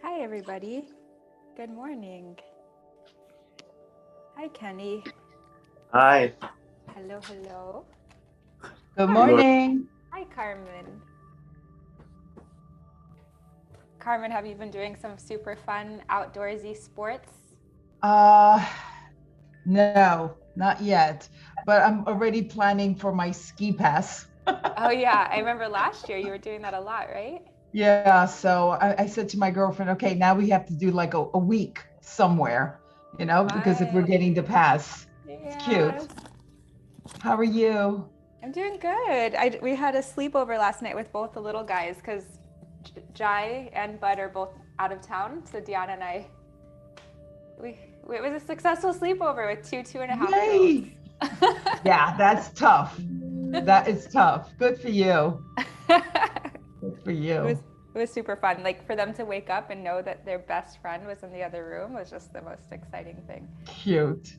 Hi, everybody. Good morning. Hi, Kenny. Hi. Hello, hello. Good morning. Hi, Carmen. Carmen, have you been doing some super fun outdoorsy sports? No, not yet, but I'm already planning for my ski pass. Oh, yeah. I remember last year you were doing that a lot, right? Yeah, so I said to my girlfriend, okay, now we have to do like a week somewhere, because if we're getting the pass, it's cute. Yes. How are you? I'm doing good. We had a sleepover last night with both the little guys because Jai and Bud are both out of town. So Deanna and I, it was a successful sleepover with 2.5-year-olds. Yeah, that's tough. That is tough. Good for you. Good for you. It was super fun. Like for them to wake up and know that their best friend was in the other room was just the most exciting thing. Cute.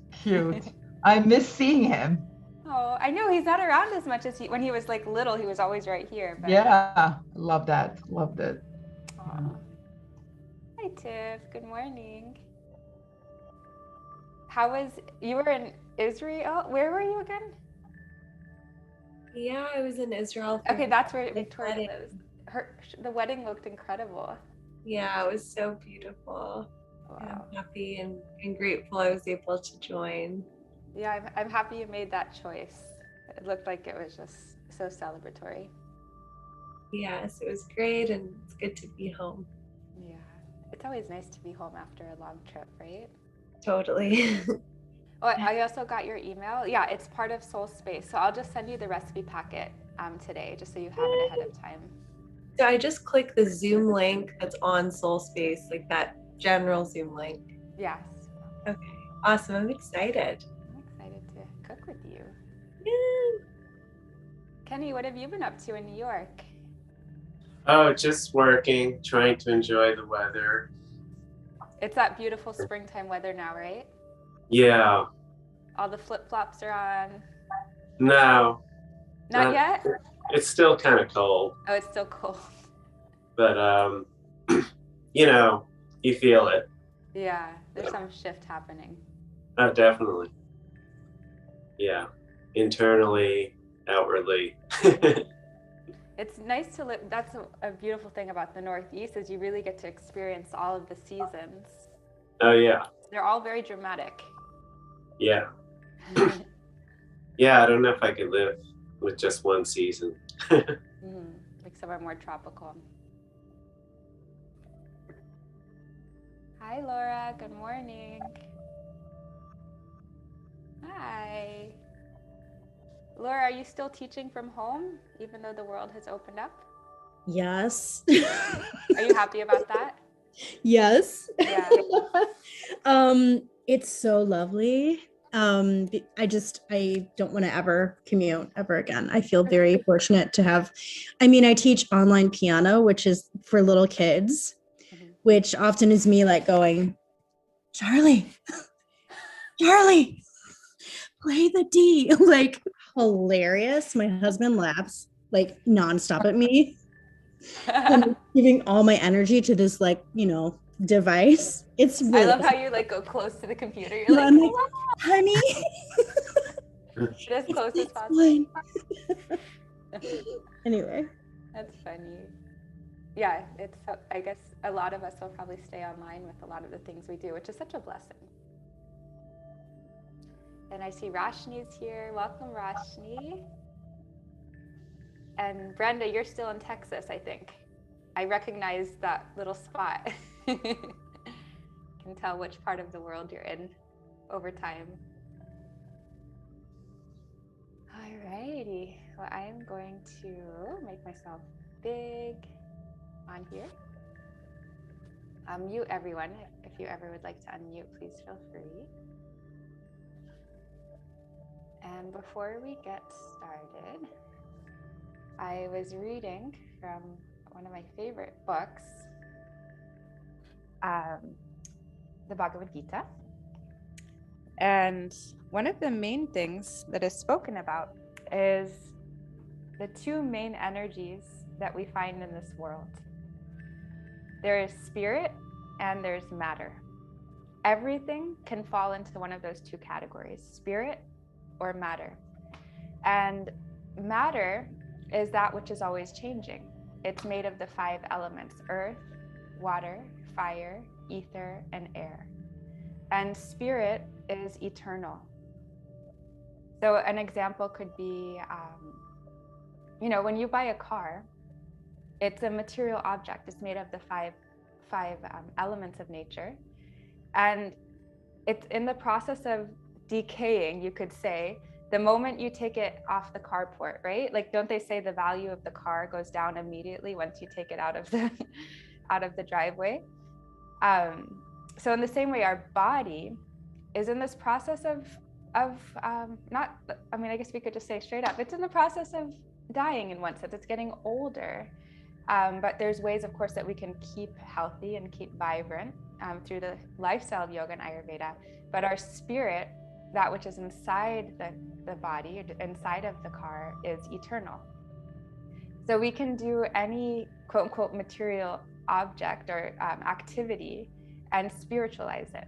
I miss seeing him. Oh, I know he's not around as much as when he was like little. He was always right here. But... Yeah, love that. Loved it. Aww. Hi, Tiff. Good morning. You were in Israel? Where were you again? Yeah, I was in Israel. Okay, that's where Victoria lives. The wedding looked incredible. Yeah, it was so beautiful. Wow. I'm happy and grateful I was able to join. Yeah, I'm happy you made that choice. It looked like it was just so celebratory. Yes, it was great and it's good to be home. Yeah, it's always nice to be home after a long trip, right? Totally. Oh, I also got your email. Yeah, it's part of Soul Space. So I'll just send you the recipe packet today, just so you have it ahead of time. So I just clicked the Zoom link that's on Soul Space, like that general Zoom link. Yes. Okay, awesome. I'm excited. I'm excited to cook with you. Yeah. Kenny, what have you been up to in New York? Oh, just working, trying to enjoy the weather. It's that beautiful springtime weather now, right? Yeah. All the flip-flops are on. No. Not yet? It's still kind of cold. Oh, it's still cold. But, you feel it. Yeah, there's some shift happening. Oh, definitely. Yeah. Internally, outwardly. It's nice to live. That's a beautiful thing about the Northeast is you really get to experience all of the seasons. Oh, yeah. They're all very dramatic. Yeah. Yeah, I don't know if I could live with just one season. Like somewhere more tropical. Hi, Laura. Good morning. Hi. Laura, are you still teaching from home, even though the world has opened up? Yes. Are you happy about that? Yes. Yeah. It's so lovely. I don't want to ever commute ever again. I feel very fortunate to have, I teach online piano, which is for little kids, which often is me like going, Charlie, play the D. Like hilarious. My husband laughs like nonstop at me. I'm giving all my energy to this device. It's really I love how you go close to the computer. You're I'm like, honey. Get as close as possible. Anyway. That's funny. Yeah, I guess a lot of us will probably stay online with a lot of the things we do, which is such a blessing. And I see Rashni's here. Welcome, Rashni. And Brenda, you're still in Texas, I think. I recognize that little spot. Can tell which part of the world you're in over time. Alrighty, well, I am going to make myself big on here. Mute everyone. If you ever would like to unmute, please feel free. And before we get started, I was reading from one of my favorite books, the Bhagavad Gita. And one of the main things that is spoken about is the two main energies that we find in this world. There is spirit and there's matter. Everything can fall into one of those two categories, spirit or matter. And matter is that which is always changing. It's made of the 5 elements: earth, water, fire, ether, and air. And spirit is eternal. So an example could be, when you buy a car, it's a material object. It's made of the five elements of nature. And it's in the process of decaying, you could say, the moment you take it off the carport, right? Like, don't they say the value of the car goes down immediately once you take it out of the driveway? So in the same way, our body is in this process of I guess we could just say straight up, it's in the process of dying in one sense. It's getting older. But there's ways, of course, that we can keep healthy and keep vibrant through the lifestyle of yoga and Ayurveda. But our spirit, that which is inside the body, inside of the car, is eternal. So we can do any quote unquote material object or activity and spiritualize it.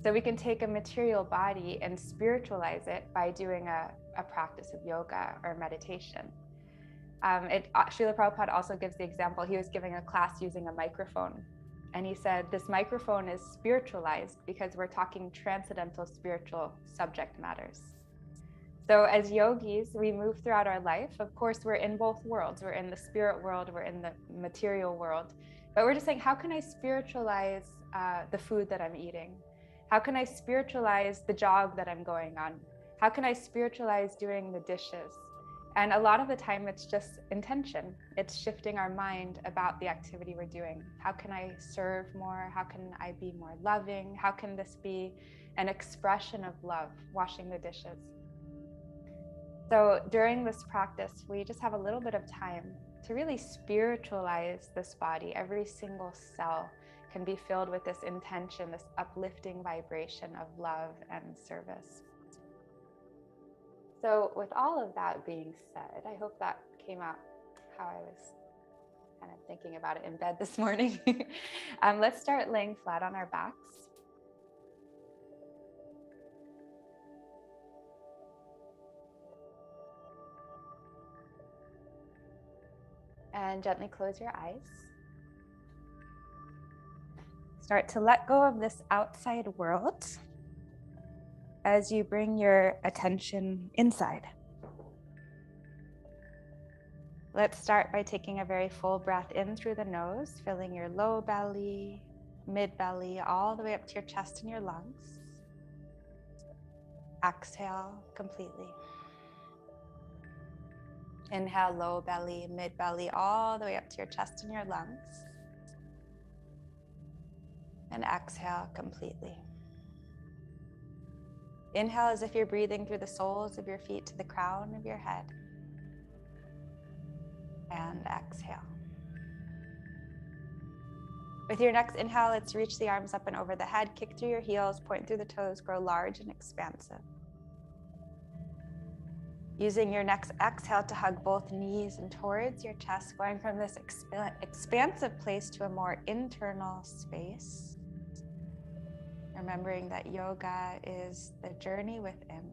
So we can take a material body and spiritualize it by doing a practice of yoga or meditation. Srila Prabhupada also gives the example. He was giving a class using a microphone. And he said, this microphone is spiritualized because we're talking transcendental spiritual subject matters. So as yogis, we move throughout our life. Of course, we're in both worlds. We're in the spirit world, we're in the material world. But we're just saying, how can I spiritualize the food that I'm eating? How can I spiritualize the jog that I'm going on? How can I spiritualize doing the dishes? And a lot of the time it's just intention. It's shifting our mind about the activity we're doing. How can I serve more? How can I be more loving? How can this be an expression of love, washing the dishes? So during this practice, we just have a little bit of time to really spiritualize this body. Every single cell can be filled with this intention, this uplifting vibration of love and service. So with all of that being said, I hope that came out how I was kind of thinking about it in bed this morning. Let's start laying flat on our backs. And gently close your eyes. Start to let go of this outside world as you bring your attention inside. Let's start by taking a very full breath in through the nose, filling your low belly, mid belly, all the way up to your chest and your lungs. Exhale completely. Inhale, low belly, mid belly, all the way up to your chest and your lungs. And exhale completely. Inhale as if you're breathing through the soles of your feet to the crown of your head. And exhale. With your next inhale, let's reach the arms up and over the head, kick through your heels, point through the toes, grow large and expansive. Using your next exhale to hug both knees and towards your chest, going from this expansive place to a more internal space. Remembering that yoga is the journey within.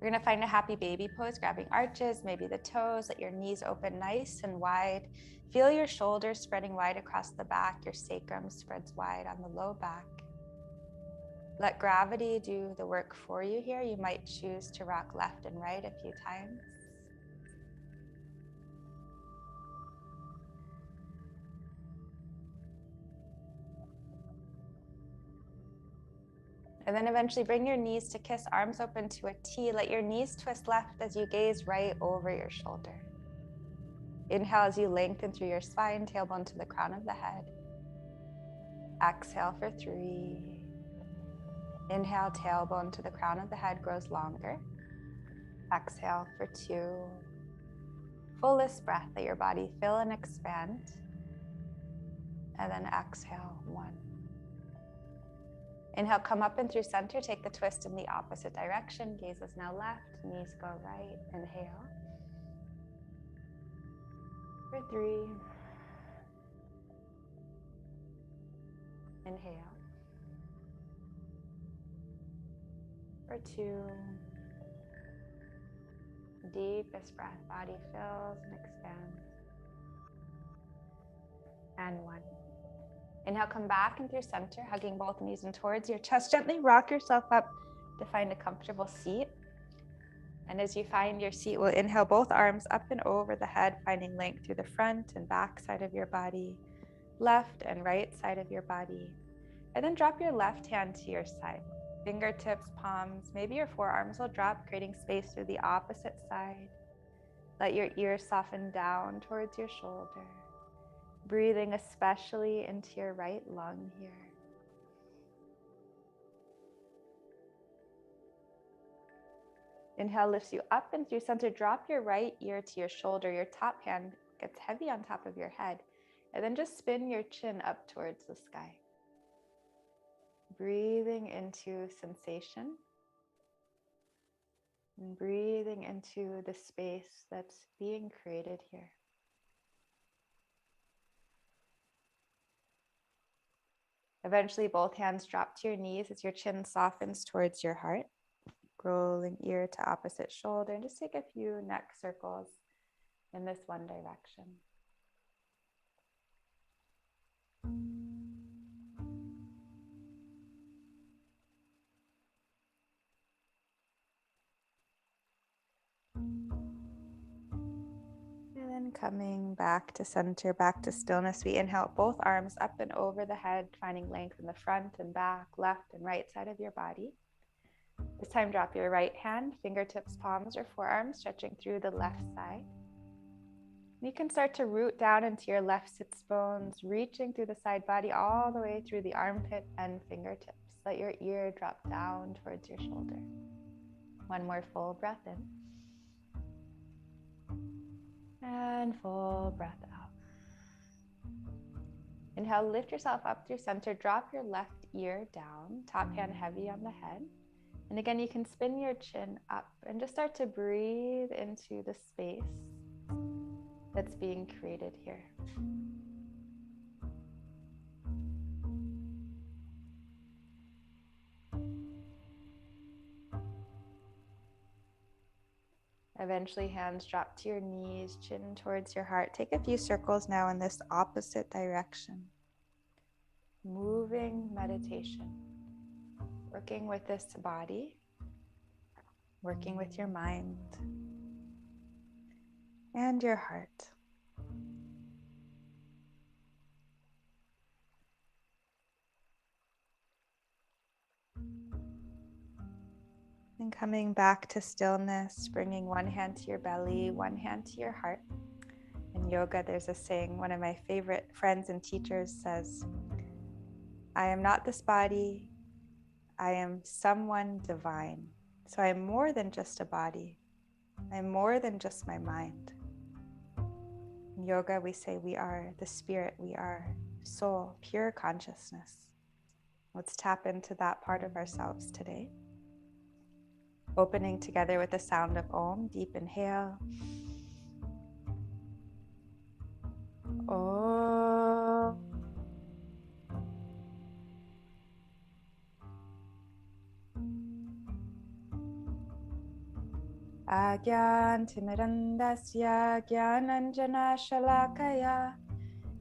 We're going to find a happy baby pose, grabbing arches, maybe the toes, let your knees open nice and wide. Feel your shoulders spreading wide across the back, your sacrum spreads wide on the low back. Let gravity do the work for you here. You might choose to rock left and right a few times. And then eventually bring your knees to kiss, arms open to a T. Let your knees twist left as you gaze right over your shoulder. Inhale as you lengthen through your spine, tailbone to the crown of the head. Exhale for 3. Inhale, tailbone to the crown of the head grows longer. Exhale for 2. Fullest breath, let your body fill and expand. And then exhale, 1. Inhale, come up and through center, take the twist in the opposite direction. Gaze is now left, knees go right. Inhale. For 3. Inhale. For 2. Deepest breath, body fills and expands. And 1. Inhale, come back and through center, hugging both knees in towards your chest. Gently rock yourself up to find a comfortable seat. And as you find your seat, we'll inhale both arms up and over the head, finding length through the front and back side of your body, left and right side of your body. And then drop your left hand to your side. Fingertips, palms, maybe your forearms will drop, creating space through the opposite side. Let your ears soften down towards your shoulder. Breathing especially into your right lung here. Inhale lifts you up and through center. Drop your right ear to your shoulder. Your top hand gets heavy on top of your head. And then just spin your chin up towards the sky. Breathing into sensation. And breathing into the space that's being created here. Eventually, both hands drop to your knees as your chin softens towards your heart. Rolling ear to opposite shoulder. And just take a few neck circles in this one direction. And then coming back to center, back to stillness, we inhale both arms up and over the head, finding length in the front and back, left and right side of your body. This time, drop your right hand, fingertips, palms, or forearms, stretching through the left side. You can start to root down into your left sits bones, reaching through the side body all the way through the armpit and fingertips. Let your ear drop down towards your shoulder. One more full breath in. And full breath out. Inhale, lift yourself up through center. Drop your left ear down, top hand heavy on the head. And again, you can spin your chin up and just start to breathe into the space that's being created here. Eventually, hands drop to your knees, chin towards your heart. Take a few circles now in this opposite direction. Moving meditation. Working with this body, working with your mind and your heart. And coming back to stillness, bringing one hand to your belly, one hand to your heart. In yoga, there's a saying, one of my favorite friends and teachers says, I am not this body, I am someone divine. So I am more than just a body. I am more than just my mind. In yoga, we say we are the spirit, we are soul, pure consciousness. Let's tap into that part of ourselves today. Opening together with the sound of Om, deep inhale. Om. Agyantimirandasya Gyananjana Shalakaya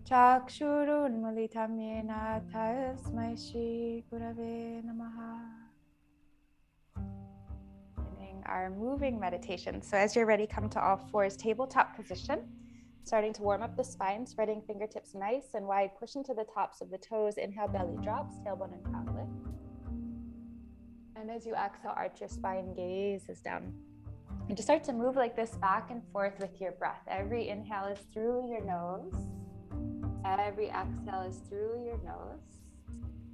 Chakshurunmilitam yena tasmai Shri Gurave Namaha. Beginning our moving meditation. So as you're ready, come to all fours, tabletop position. Starting to warm up the spine, spreading fingertips nice and wide, push into the tops of the toes. Inhale, belly drops, tailbone and crown lift. And as you exhale, arch your spine, gaze is down. And just start to move like this back and forth with your breath. Every inhale is through your nose. Every exhale is through your nose.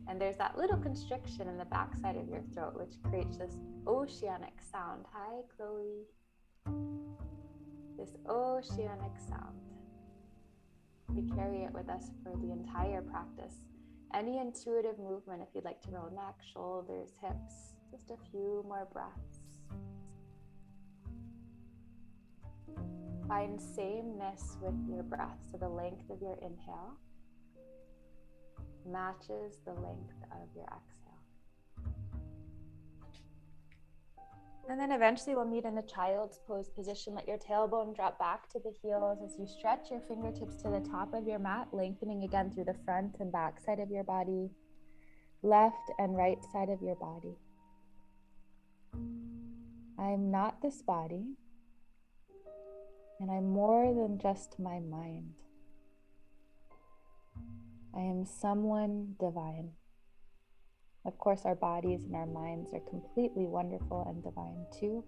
And there's that little constriction in the backside of your throat, which creates this oceanic sound. Hi, Chloe. This oceanic sound. We carry it with us for the entire practice. Any intuitive movement, if you'd like to roll neck, shoulders, hips, just a few more breaths. Find sameness with your breath. So the length of your inhale matches the length of your exhale. And then eventually we'll meet in a child's pose position. Let your tailbone drop back to the heels as you stretch your fingertips to the top of your mat, lengthening again through the front and back side of your body, left and right side of your body. I'm not this body, and I'm more than just my mind. I am someone divine. Of course, our bodies and our minds are completely wonderful and divine too.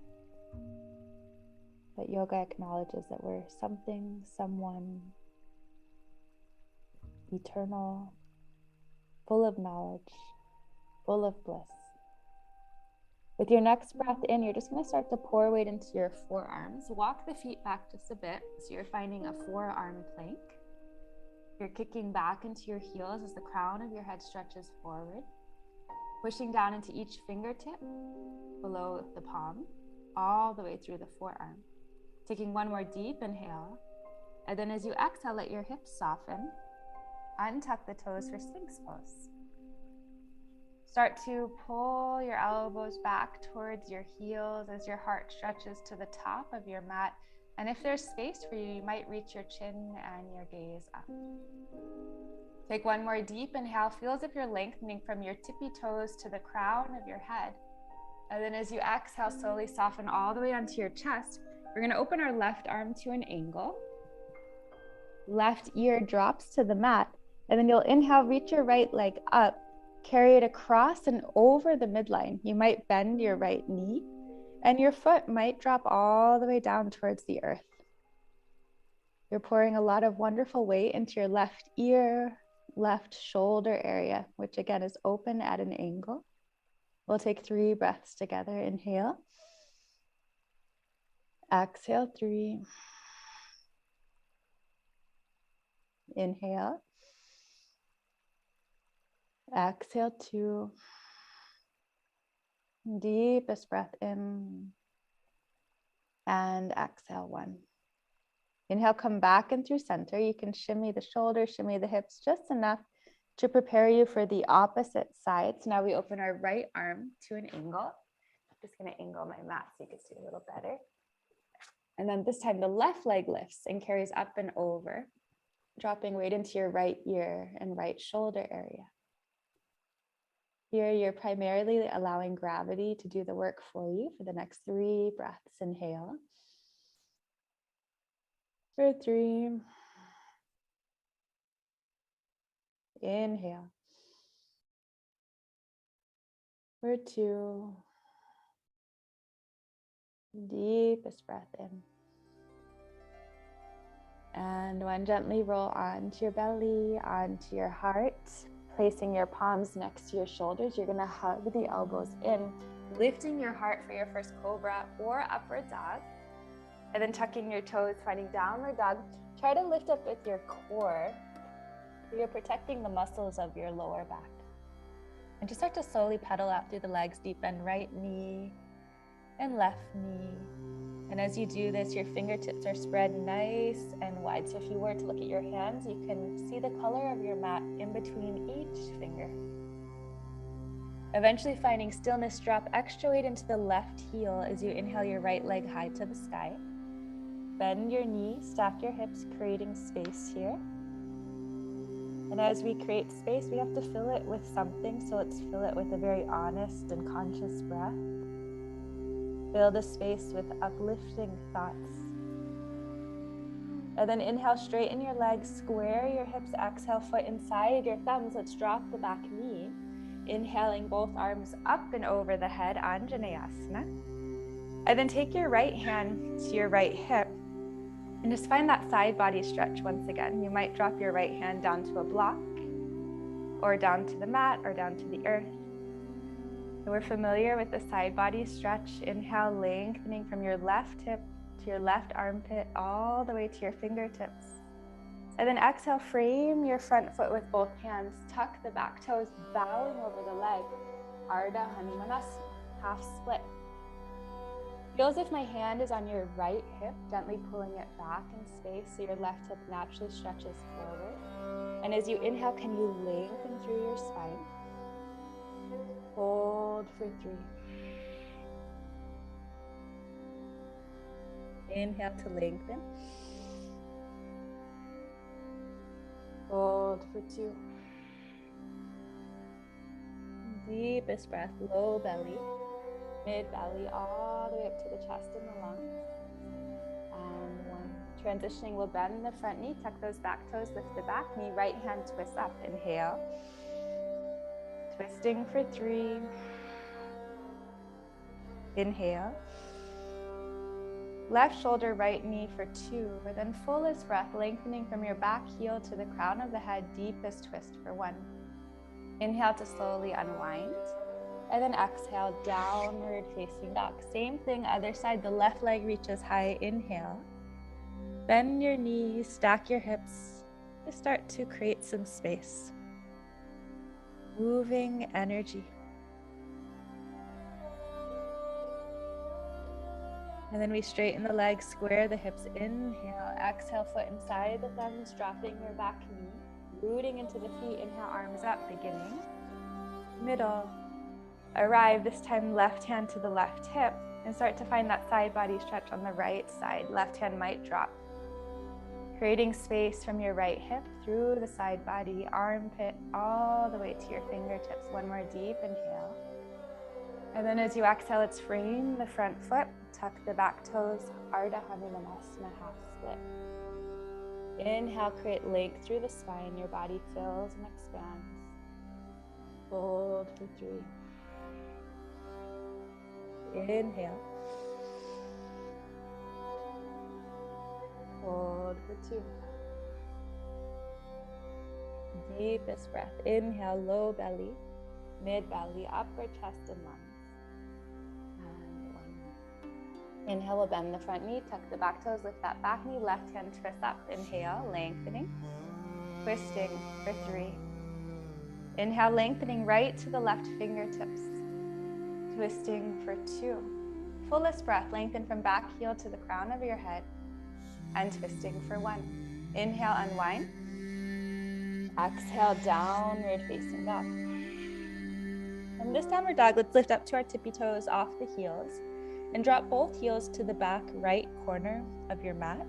But yoga acknowledges that we're something, someone eternal, full of knowledge, full of bliss. With your next breath in, you're just going to start to pour weight into your forearms. Walk the feet back just a bit. So you're finding a forearm plank. You're kicking back into your heels as the crown of your head stretches forward. Pushing down into each fingertip below the palm, all the way through the forearm. Taking one more deep inhale. And then as you exhale, let your hips soften. Untuck the toes for Sphinx pose. Start to pull your elbows back towards your heels as your heart stretches to the top of your mat. And if there's space for you, you might reach your chin and your gaze up. Take one more deep inhale. Feel as if you're lengthening from your tippy toes to the crown of your head. And then as you exhale, slowly soften all the way onto your chest. We're going to open our left arm to an angle. Left ear drops to the mat. And then you'll inhale, reach your right leg up. Carry it across and over the midline. You might bend your right knee and your foot might drop all the way down towards the earth. You're pouring a lot of wonderful weight into your left ear, left shoulder area, which again is open at an angle. We'll take 3 breaths together. Inhale. Exhale, 3. Inhale. Exhale, 2. Deepest breath in. And exhale, 1. Inhale, come back in through center. You can shimmy the shoulders, shimmy the hips just enough to prepare you for the opposite side. So now we open our right arm to an angle. I'm just going to angle my mat so you can see a little better. And then this time the left leg lifts and carries up and over, dropping weight into your right ear and right shoulder area. Here, you're primarily allowing gravity to do the work for you for the next 3 breaths. Inhale. For 3. Inhale. For 2. Deepest breath in. And 1, gently roll onto your belly, onto your heart. Placing your palms next to your shoulders, you're going to hug the elbows in, lifting your heart for your first cobra or upward dog, and then tucking your toes, finding downward dog. Try to lift up with your core. You're protecting the muscles of your lower back. And just start to slowly pedal out through the legs, deep bend right knee and left knee. And as you do this, your fingertips are spread nice and wide. So if you were to look at your hands, you can see the color of your mat in between each finger. Eventually finding stillness, drop extra weight into the left heel as you inhale your right leg high to the sky. Bend your knee, stack your hips, creating space here. And as we create space, we have to fill it with something. So let's fill it with a very honest and conscious breath. Fill the space with uplifting thoughts. And then inhale, straighten your legs, square your hips, exhale, foot inside your thumbs. Let's drop the back knee. Inhaling both arms up and over the head, Anjaneyasana. And then take your right hand to your right hip and just find that side body stretch once again. You might drop your right hand down to a block or down to the mat or down to the earth. And we're familiar with the side body stretch. Inhale, lengthening from your left hip to your left armpit all the way to your fingertips. And then exhale, frame your front foot with both hands. Tuck the back toes, bowing over the leg. Ardha Hanumanasana, half split. Feel as if my hand is on your right hip, gently pulling it back in space so your left hip naturally stretches forward. And as you inhale, can you lengthen through your spine? Hold for 3. Inhale to lengthen. Hold for 2. Deepest breath, low belly, mid belly, all the way up to the chest and the lungs. And 1. Transitioning, we'll bend the front knee, tuck those back toes, lift the back knee, right hand twist up. Inhale. Twisting for 3. Inhale. Left shoulder, right knee for 2. And then fullest breath, lengthening from your back heel to the crown of the head, deepest twist for 1. Inhale to slowly unwind. And then exhale, downward facing dog. Same thing, other side, the left leg reaches high. Inhale. Bend your knees, stack your hips. Just start to create some space. Moving energy. And then we straighten the legs, square the hips. Inhale, exhale, foot inside the thumbs, dropping your back knee. Rooting into the feet, inhale, arms up, beginning. Middle. Arrive, this time left hand to the left hip. And start to find that side body stretch on the right side. Left hand might drop. Creating space from your right hip through the side body, armpit, all the way to your fingertips. 1 more deep inhale. And then as you exhale, let's frame the front foot, tuck the back toes, Ardha Hanumanasana, half split. Inhale, create length through the spine, your body fills and expands. Hold for 3. Inhale. Hold for 2. Deepest breath. Inhale, low belly, mid belly, upper chest and lungs. And 1 more. Inhale, we'll bend the front knee, tuck the back toes, lift that back knee, left hand twist up. Inhale, lengthening, twisting for 3. Inhale, lengthening right to the left fingertips, twisting for 2. Fullest breath, lengthen from back heel to the crown of your head. And twisting for 1. Inhale, unwind. Exhale, downward facing dog. From this downward dog, let's lift up to our tippy toes off the heels and drop both heels to the back right corner of your mat.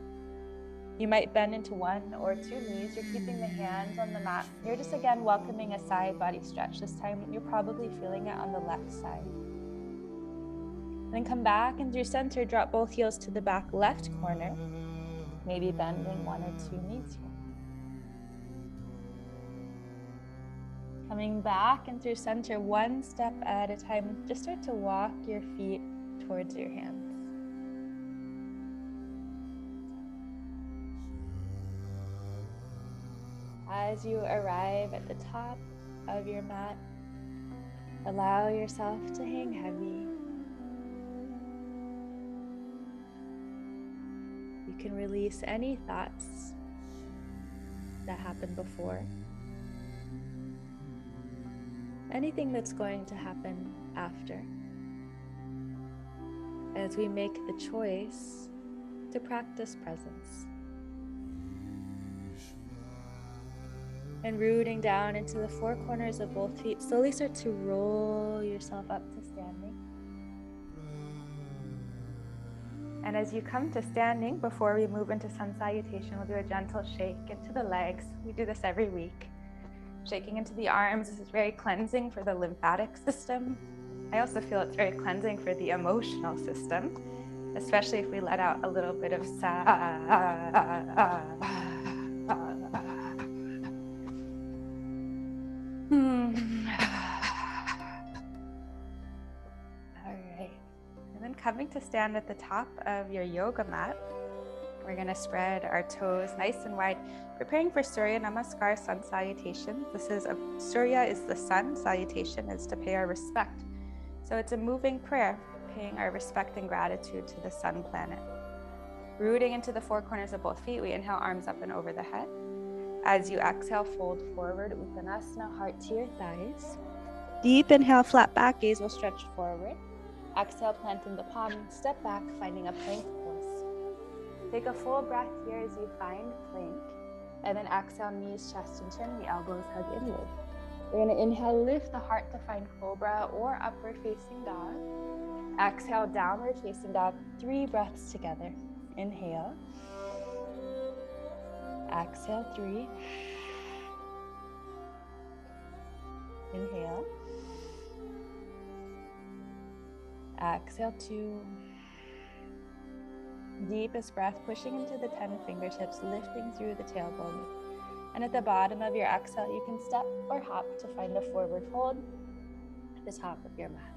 You might bend into 1 or 2 knees. You're keeping the hands on the mat. You're just again welcoming a side body stretch. This time you're probably feeling it on the left side. Then come back and through center, drop both heels to the back left corner. Maybe bending 1 or 2 knees here. Coming back and through center, 1 step at a time. Just start to walk your feet towards your hands. As you arrive at the top of your mat, allow yourself to hang heavy. You can release any thoughts that happened before. Anything that's going to happen after. As we make the choice to practice presence. And rooting down into the 4 corners of both feet, slowly start to roll yourself up to standing. And as you come to standing, before we move into sun salutation, we'll do a gentle shake into the legs. We do this every week. Shaking into the arms. This is very cleansing for the lymphatic system. I also feel it's very cleansing for the emotional system, especially if we let out a little bit of Coming to stand at the top of your yoga mat. We're going to spread our toes nice and wide, preparing for Surya Namaskar sun salutation. Surya is the sun, salutation is to pay our respect. So it's a moving prayer, paying our respect and gratitude to the sun planet. Rooting into the four corners of both feet, we inhale, arms up and over the head. As you exhale, fold forward, Uttanasana, heart to your thighs. Deep inhale, flat back, gaze will stretch forward. Exhale, planting the palm, step back, finding a plank pose. Take a full breath here as you find plank. And then exhale, knees, chest, and chin, the elbows hug inward. We're going to inhale, lift the heart to find cobra or upward facing dog. Exhale, downward facing dog, 3 breaths together. Inhale. Exhale, 3. Inhale. Exhale, 2. Deepest breath, pushing into the 10 fingertips, lifting through the tailbone. And at the bottom of your exhale, you can step or hop to find a forward fold at the top of your mat.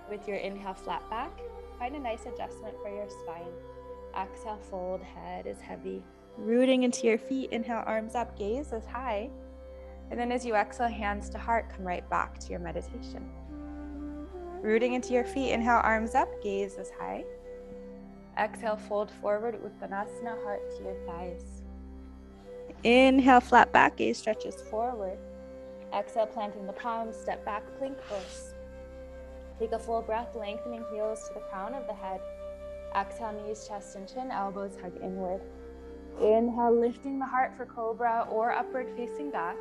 With your inhale, flat back, find a nice adjustment for your spine. Exhale, fold, head is heavy. Rooting into your feet, inhale, arms up, gaze is high. And then as you exhale, hands to heart, come right back to your meditation. Rooting into your feet, inhale, arms up, gaze is high. Exhale, fold forward, Uttanasana, heart to your thighs. Inhale, flat back, gaze stretches forward. Exhale, planting the palms, step back, plank pose. Take a full breath, lengthening heels to the crown of the head. Exhale, knees, chest, and chin, elbows hug inward. Inhale, lifting the heart for cobra or upward facing dog.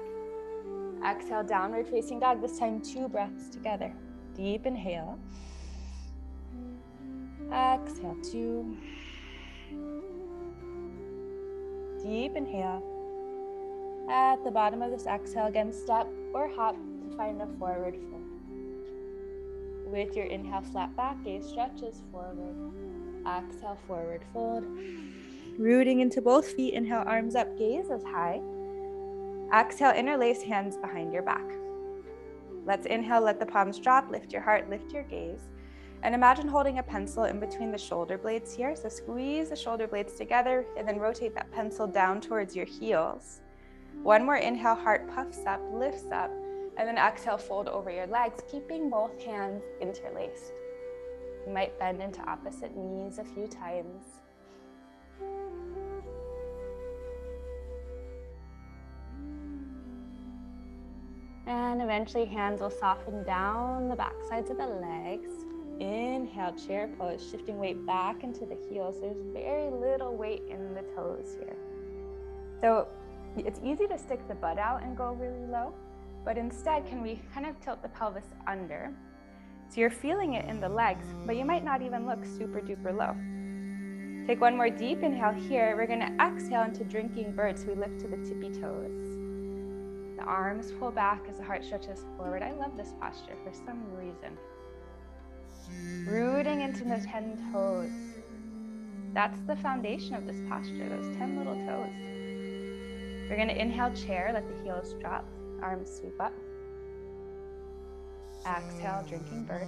Exhale, downward facing dog, this time 2 breaths together. Deep inhale. Exhale, 2. Deep inhale. At the bottom of this exhale, again, step or hop to find a forward fold. With your inhale, flat back, gaze stretches forward. Exhale, forward fold. Rooting into both feet, inhale, arms up, gaze is high. Exhale, interlace hands behind your back. Let's inhale, let the palms drop, lift your heart, lift your gaze. And imagine holding a pencil in between the shoulder blades here. So squeeze the shoulder blades together and then rotate that pencil down towards your heels. One more inhale, heart puffs up, lifts up, and then exhale, fold over your legs, keeping both hands interlaced. You might bend into opposite knees a few times. And eventually hands will soften down the back sides of the legs. Inhale, chair pose, shifting weight back into the heels. There's very little weight in the toes here. So it's easy to stick the butt out and go really low, but instead, can we kind of tilt the pelvis under? So you're feeling it in the legs, but you might not even look super duper low. Take one more deep inhale here. We're gonna exhale into drinking bird, so we lift to the tippy toes. The arms pull back as the heart stretches forward. I love this posture for some reason. Rooting into the 10 toes. That's the foundation of this posture, those 10 little toes. We're gonna inhale, chair, let the heels drop, arms sweep up. Exhale, drinking bird.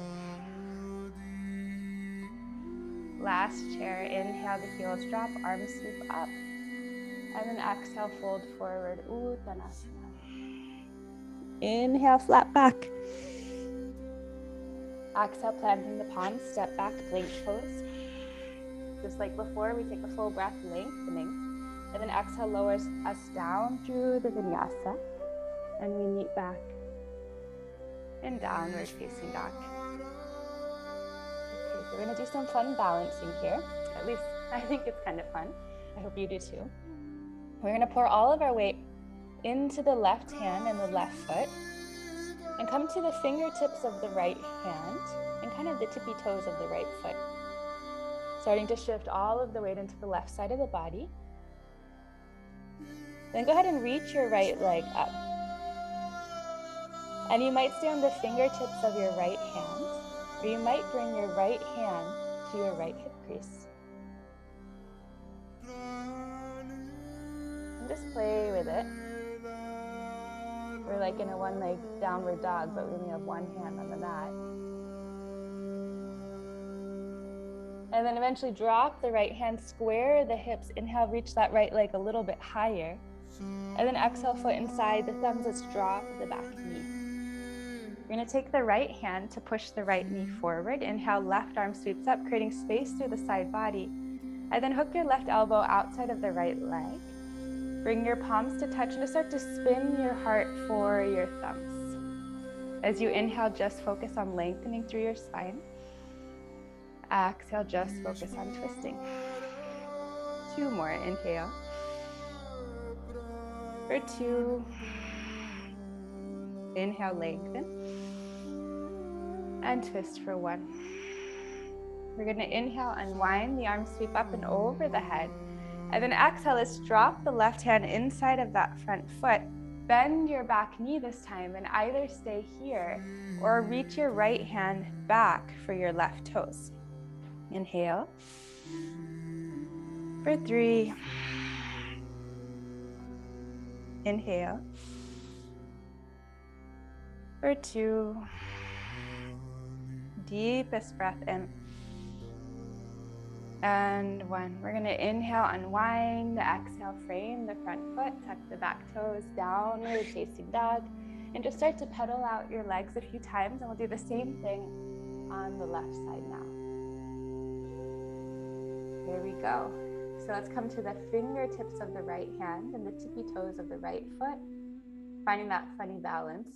Last chair, inhale, the heels drop, arms sweep up. And then exhale, fold forward, Uttanasana. Inhale, flat back. Exhale, planting the palms, step back, plank pose. Just like before, we take a full breath, lengthening. And then exhale, lowers us down through the vinyasa. And we meet back in downward facing dog. Okay, so we're gonna do some fun balancing here. At least I think it's kind of fun. I hope you do too. We're gonna pour all of our weight into the left hand and the left foot, and come to the fingertips of the right hand and kind of the tippy toes of the right foot. Starting to shift all of the weight into the left side of the body. Then go ahead and reach your right leg up. And you might stay on the fingertips of your right hand, or you might bring your right hand to your right hip crease. And just play with it. We're like in a one-leg downward dog, but we only have one hand on the mat. And then eventually drop the right hand, square the hips. Inhale, reach that right leg a little bit higher. And then exhale, foot inside the thumbs. Let's drop the back knee. You're gonna take the right hand to push the right knee forward. Inhale, left arm sweeps up, creating space through the side body. And then hook your left elbow outside of the right leg. Bring your palms to touch and just start to spin your heart for your thumbs. As you inhale, just focus on lengthening through your spine. Exhale, just focus on twisting. 2 more, inhale. For 2. Inhale, lengthen. And twist for 1. We're gonna inhale, unwind, the arms sweep up and over the head. And then exhale, let's drop the left hand inside of that front foot. Bend your back knee this time and either stay here or reach your right hand back for your left toes. Inhale. For 3. Inhale. For 2. Deepest breath in. And 1. We're gonna inhale, unwind, exhale, frame the front foot, tuck the back toes, downward facing dog, and just start to pedal out your legs a few times, and we'll do the same thing on the left side now. Here we go. So let's come to the fingertips of the right hand and the tippy toes of the right foot, finding that funny balance.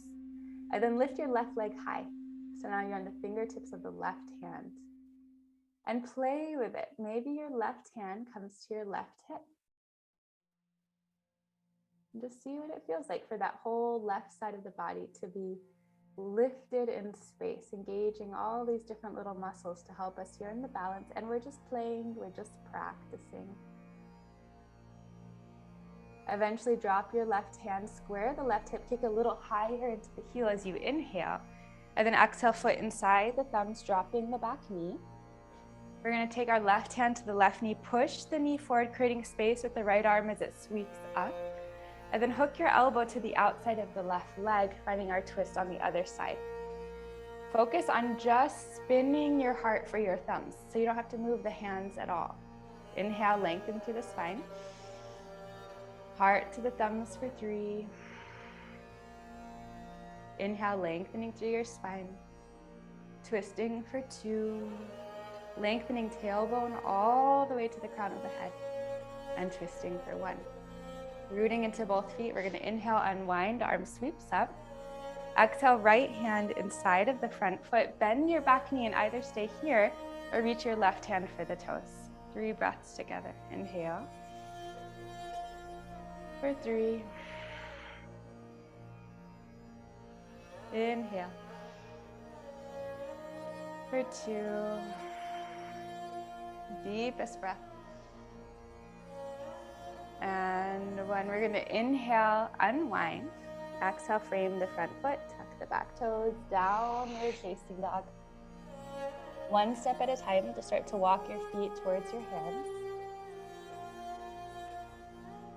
And then lift your left leg high. So now you're on the fingertips of the left hand. And play with it. Maybe your left hand comes to your left hip. And just see what it feels like for that whole left side of the body to be lifted in space, engaging all these different little muscles to help us here in the balance. And we're just playing, we're just practicing. Eventually drop your left hand, square the left hip, kick a little higher into the heel as you inhale. And then exhale, foot inside, the thumbs dropping the back knee. We're gonna take our left hand to the left knee, push the knee forward, creating space with the right arm as it sweeps up. And then hook your elbow to the outside of the left leg, finding our twist on the other side. Focus on just spinning your heart for your thumbs, so you don't have to move the hands at all. Inhale, lengthen through the spine. Heart to the thumbs for 3. Inhale, lengthening through your spine. Twisting for 2. Lengthening tailbone all the way to the crown of the head. And twisting for 1. Rooting into both feet, we're gonna inhale, unwind, arm sweeps up. Exhale, right hand inside of the front foot. Bend your back knee and either stay here or reach your left hand for the toes. 3 breaths together. Inhale. For 3. Inhale. For 2. Deepest breath. And 1. We're going to inhale, unwind. Exhale, frame the front foot, tuck the back toes, downward facing dog. 1 step at a time to start to walk your feet towards your hands.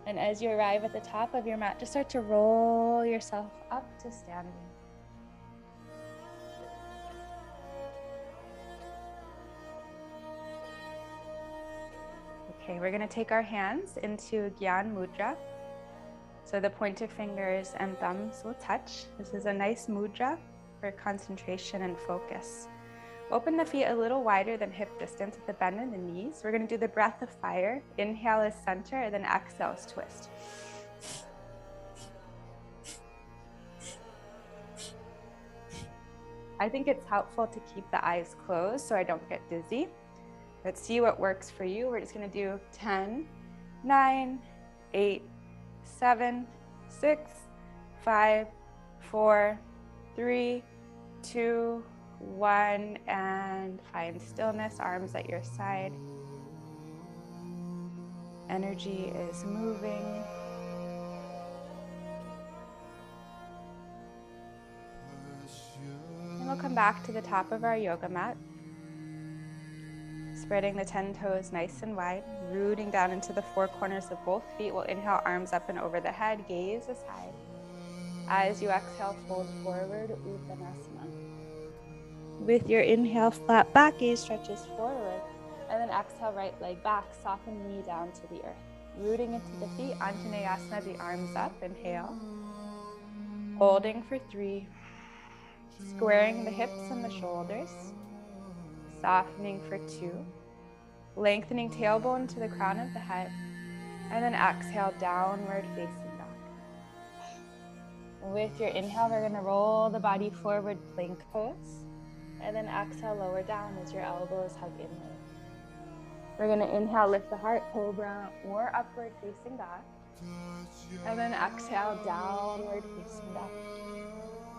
And as you arrive at the top of your mat, just start to roll yourself up to standing. Okay, we're going to take our hands into Gyan Mudra. So the pointer fingers and thumbs will touch. This is a nice mudra for concentration and focus. Open the feet a little wider than hip distance at the bend in the knees. We're going to do the breath of fire. Inhale is center, and then exhale is twist. I think it's helpful to keep the eyes closed so I don't get dizzy. Let's see what works for you. We're just going to do 10, 9, 8, 7, 6, 5, 4, 3, 2, 1, and find stillness, arms at your side. Energy is moving. come back to the top of our yoga mat. Spreading the 10 toes nice and wide, rooting down into the four corners of both feet. We'll inhale, arms up and over the head, gaze aside. As you exhale, fold forward, Uttanasana. With your inhale, flat back gaze stretches forward. And then exhale, right leg back, soften knee down to the earth. Rooting into the feet, Anjaneyasana, the arms up, inhale. Holding for 3. Squaring the hips and the shoulders. Softening for 2. Lengthening tailbone to the crown of the head. And then exhale, downward facing dog. With your inhale, we're going to roll the body forward, plank pose. And then exhale, lower down as your elbows hug inward. We're going to inhale, lift the heart, cobra or upward facing dog. And then exhale, downward facing dog.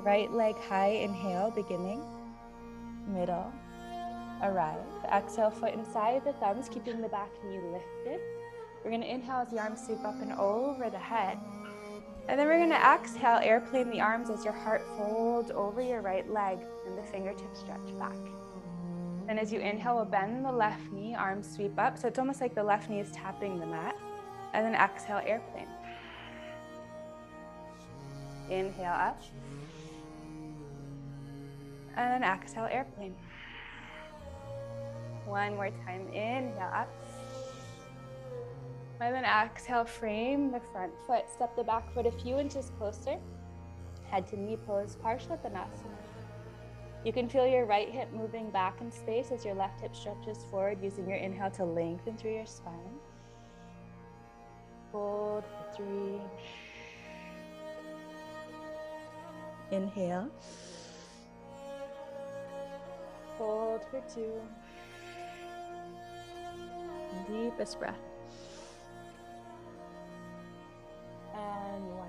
Right leg high, inhale, beginning, middle, arrive. Exhale, foot inside the thumbs, keeping the back knee lifted. We're going to inhale as the arms sweep up and over the head. And then we're going to exhale, airplane the arms as your heart folds over your right leg and the fingertips stretch back. And as you inhale, we'll bend the left knee, arms sweep up. So it's almost like the left knee is tapping the mat. And then exhale, airplane. Inhale up. And then exhale, airplane. One more time, inhale up. And then exhale, frame the front foot. Step the back foot a few inches closer. Head to knee pose, Parshvattanasana. You can feel your right hip moving back in space as your left hip stretches forward, using your inhale to lengthen through your spine. Hold for 3. Inhale. Hold for 2. Deepest breath. And 1.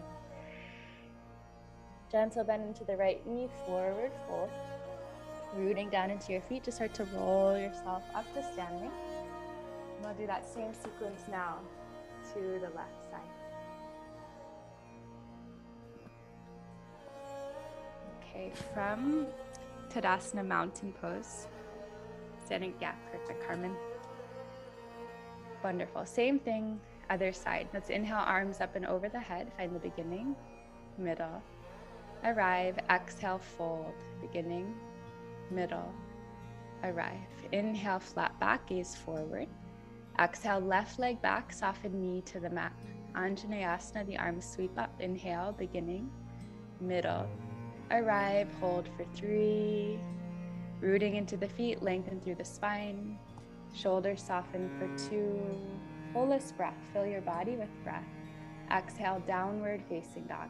Gentle bend into the right knee, forward fold. Rooting down into your feet to start to roll yourself up to standing. And we'll do that same sequence now to the left side. Okay, from Tadasana Mountain Pose. Standing, yeah, perfect, Carmen. Wonderful. Same thing, other side. Let's inhale, arms up and over the head. Find the beginning, middle, arrive. Exhale, fold. Beginning, middle, arrive. Inhale, flat back, gaze forward. Exhale, left leg back, soften knee to the mat. Anjaneyasana, the arms sweep up. Inhale, beginning, middle, arrive. Hold for 3. Rooting into the feet, lengthen through the spine. Shoulders soften for 2. Fullest breath, fill your body with breath. Exhale, downward facing dog.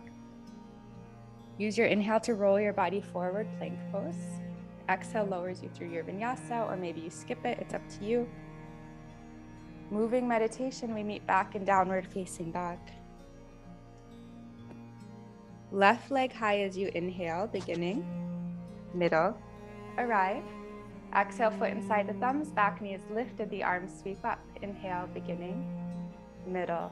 Use your inhale to roll your body forward, plank pose. Exhale lowers you through your vinyasa, or maybe you skip it, it's up to you. Moving meditation, we meet back in downward facing dog. Left leg high as you inhale, beginning, middle, arrive. Exhale, foot inside the thumbs, back knee is lifted, the arms sweep up. Inhale, beginning, middle,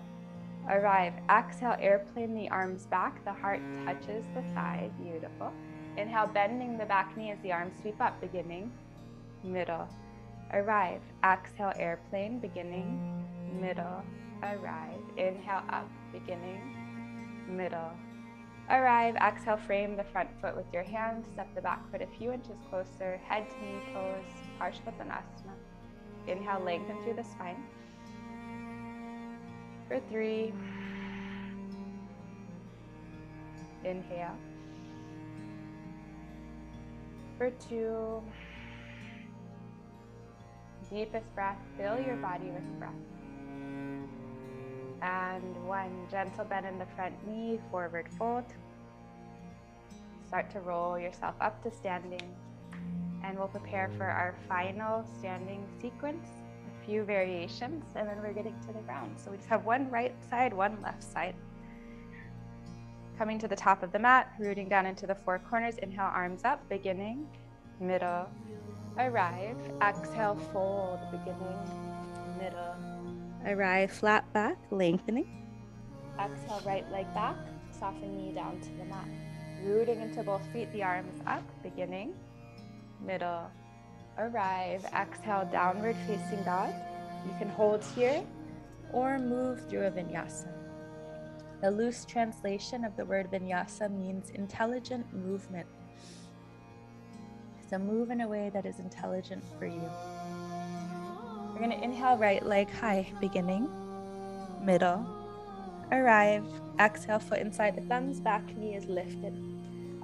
arrive. Exhale, airplane the arms back, the heart touches the thigh, beautiful. Inhale, bending the back knee as the arms sweep up, beginning, middle, arrive. Exhale, airplane, beginning, middle, arrive. Inhale, up, beginning, middle, arrive. Exhale, frame the front foot with your hand. Step the back foot a few inches closer. Head to knee pose, Parshvattanasana. Inhale, lengthen through the spine. For 3. Inhale. For 2. Deepest breath, fill your body with breath. And 1, gentle bend in the front knee, forward fold. Start to roll yourself up to standing. And we'll prepare for our final standing sequence. A few variations, and then we're getting to the ground. So we just have one right side, one left side. Coming to the top of the mat, rooting down into the 4 corners. Inhale, arms up, beginning, middle, arrive. Exhale, fold, beginning, middle, arrive. Flat back, lengthening. Exhale, right leg back, soften knee down to the mat. Rooting into both feet, the arms up, beginning, middle, arrive. Exhale, downward facing dog. You can hold here or move through a vinyasa. The loose translation of the word vinyasa means intelligent movement. So move in a way that is intelligent for you. We're going to inhale, right leg high, beginning, middle, arrive. Exhale, foot inside the thumbs, back knee is lifted.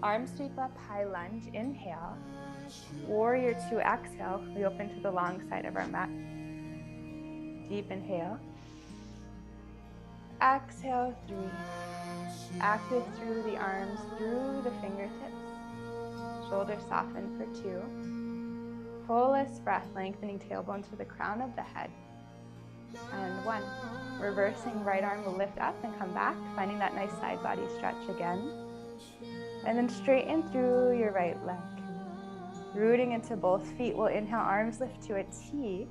Arms sweep up, high lunge, inhale. Warrior 2, exhale. We open to the long side of our mat. Deep inhale. Exhale, 3. Active through the arms, through the fingertips. Shoulders soften for 2. Fullest breath, lengthening tailbone to the crown of the head. And 1. Reversing, right arm will lift up and come back, finding that nice side body stretch again. And then straighten through your right leg. Rooting into both feet, we'll inhale, arms lift to a T.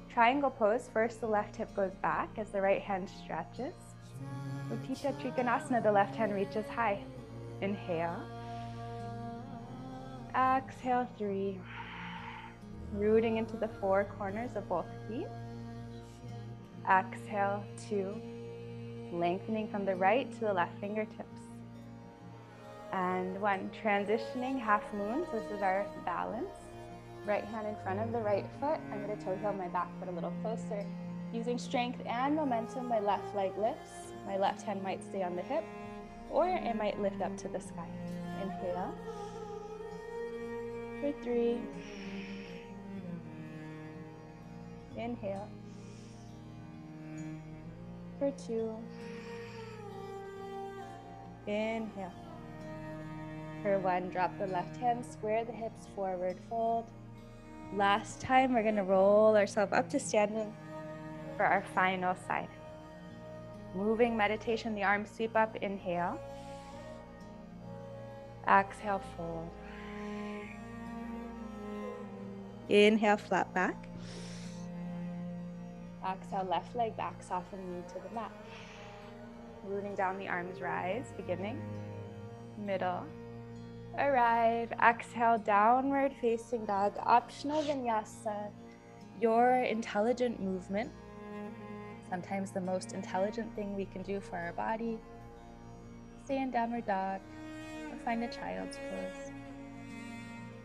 Triangle pose, first the left hip goes back as the right hand stretches. Utthita Trikonasana, the left hand reaches high. Inhale. Exhale, 3. Rooting into the 4 corners of both feet. Exhale, 2. Lengthening from the right to the left fingertips. And 1. Transitioning half moon. So this is our balance. Right hand in front of the right foot. I'm going to toe heel my back foot a little closer. Using strength and momentum, my left leg lifts. My left hand might stay on the hip, or it might lift up to the sky. Inhale. For 3. Inhale. For 2. Inhale. For 1, drop the left hand, square the hips forward, fold. Last time, we're gonna roll ourselves up to standing for our final side. Moving meditation, the arms sweep up, inhale. Exhale, fold. Inhale, flat back. Exhale, left leg back, soften knee to the mat. Rooting down, the arms rise, beginning, middle, arrive. Exhale, downward facing dog, optional vinyasa, your intelligent movement. Sometimes the most intelligent thing we can do for our body. Stay in downward dog or find a child's pose.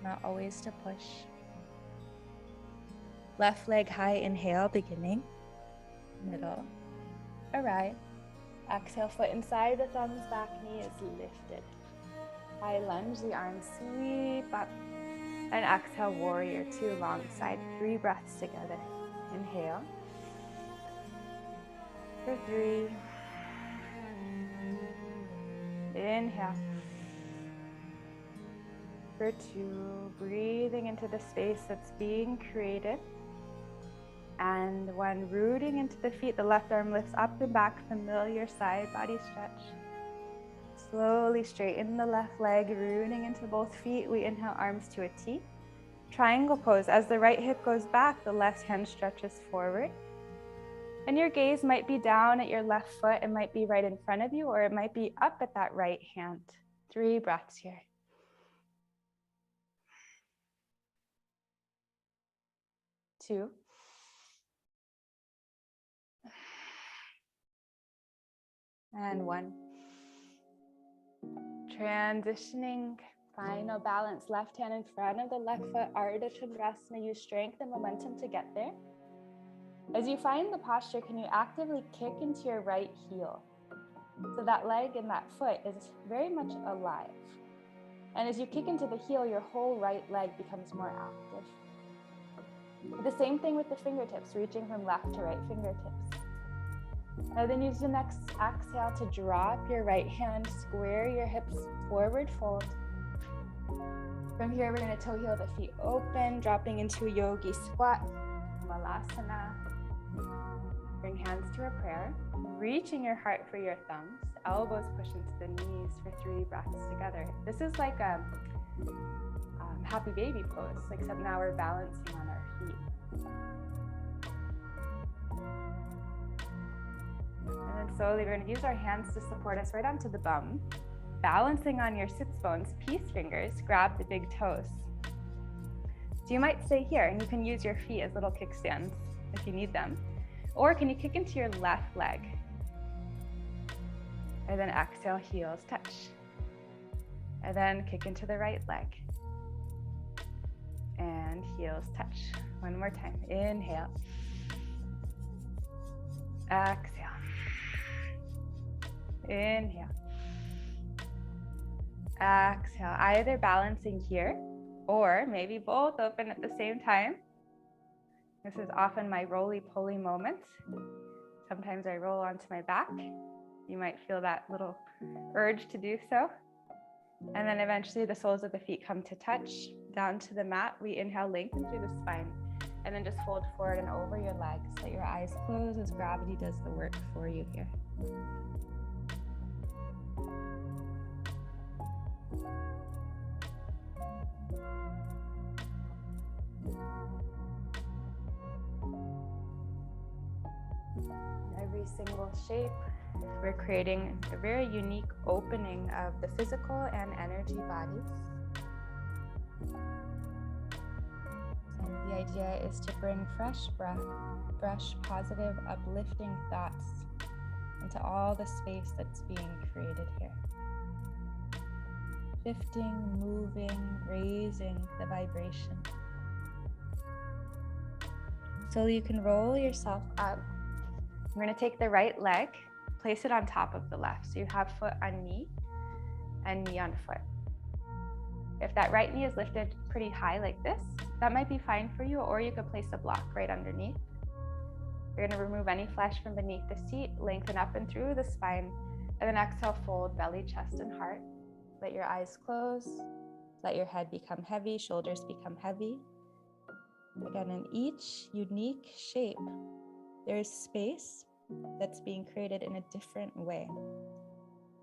Not always to push. Left leg high, inhale, beginning, middle, arrive. Exhale, foot inside the thumbs, back knee is lifted. High lunge, the arms sweep up. And exhale, warrior 2, long side. 3 breaths together. Inhale. For 3. Inhale. For 2. Breathing into the space that's being created. And 1, rooting into the feet, the left arm lifts up and back, familiar side body stretch. Slowly straighten the left leg, rooting into both feet. We inhale, arms to a T. Triangle pose. As the right hip goes back, the left hand stretches forward. And your gaze might be down at your left foot. It might be right in front of you, or it might be up at that right hand. 3 breaths here. Two. And 1. Transitioning, final balance. Left hand in front of the left foot, Ardha Chandrasana. Use strength and momentum to get there. As you find the posture, can you actively kick into your right heel? So that leg and that foot is very much alive. And as you kick into the heel, your whole right leg becomes more active. The same thing with the fingertips, reaching from left to right fingertips. Now then use the next exhale to drop your right hand, square your hips forward, fold. From here, we're going to toe heel the feet open, dropping into a yogi squat, malasana. Bring hands to a prayer, reaching your heart for your thumbs, elbows push into the knees for 3 breaths together. This is like a happy baby pose, except now we're balancing on our feet. And then slowly we're going to use our hands to support us right onto the bum. Balancing on your sits bones, peace fingers, grab the big toes. So you might stay here and you can use your feet as little kickstands if you need them. Or can you kick into your left leg? And then exhale, heels touch. And then kick into the right leg. And heels touch. One more time. Inhale. Exhale. Inhale. Exhale. Either balancing here or maybe both open at the same time. This is often my roly-poly moment. Sometimes I roll onto my back. You might feel that little urge to do so. And then eventually the soles of the feet come to touch down to the mat. We inhale, lengthen through the spine, and then just fold forward and over your legs. Let your eyes close as gravity does the work for you here. Every single shape, we're creating a very unique opening of the physical and energy bodies. And the idea is to bring fresh breath, fresh, positive, uplifting thoughts into all the space that's being created here. Shifting, moving, raising the vibration. So you can roll yourself up. We're going to take the right leg, place it on top of the left. So you have foot on knee and knee on foot. If that right knee is lifted pretty high like this, that might be fine for you, or you could place a block right underneath. You're going to remove any flesh from beneath the seat, lengthen up and through the spine, and then exhale, fold belly, chest, and heart. Let your eyes close. Let your head become heavy, shoulders become heavy. Again, in each unique shape, there's space that's being created in a different way.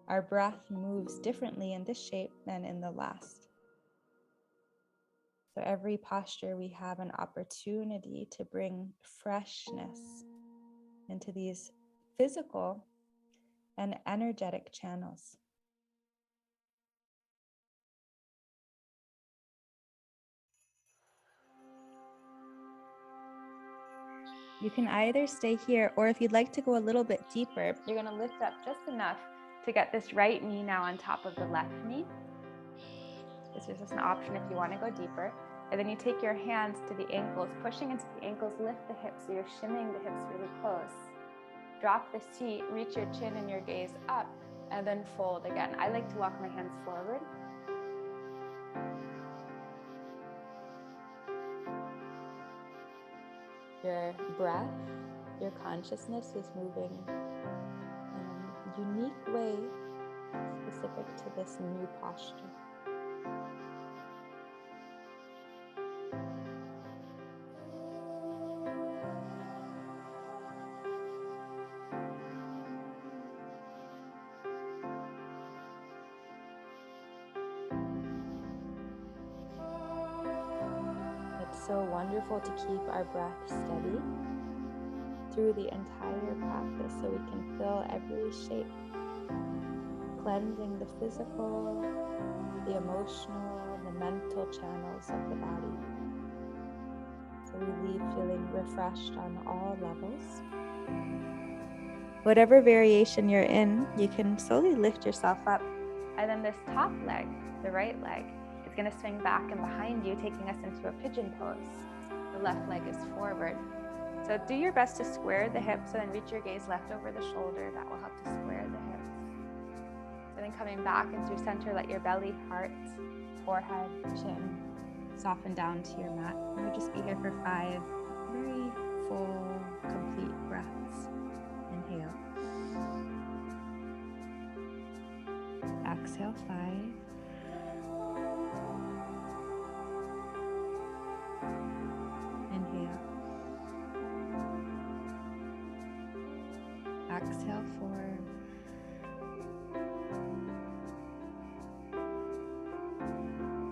Our breath moves differently in this shape than in the last. So every posture, we have an opportunity to bring freshness into these physical and energetic channels. You can either stay here, or if you'd like to go a little bit deeper, you're going to lift up just enough to get this right knee now on top of the left knee. This is just an option if you want to go deeper. And then you take your hands to the ankles, pushing into the ankles, lift the hips, so you're shimming the hips really close. Drop the seat, reach your chin and your gaze up, and then fold again. I like to walk my hands forward. Your breath, your consciousness is moving in a unique way specific to this new posture. So wonderful to keep our breath steady through the entire practice so we can fill every shape, cleansing the physical, the emotional, the mental channels of the body. So we leave feeling refreshed on all levels. Whatever variation you're in, you can slowly lift yourself up. And then this top leg, the right leg, is going to swing back and behind you, taking us into a pigeon pose. The left leg is forward. So do your best to square the hips and then reach your gaze left over the shoulder. That will help to square the hips. And then coming back into center, let your belly, heart, forehead, chin soften down to your mat. And we'll just be here for 5 very full, complete breaths. Inhale. Exhale, 5. Inhale. Exhale, 4.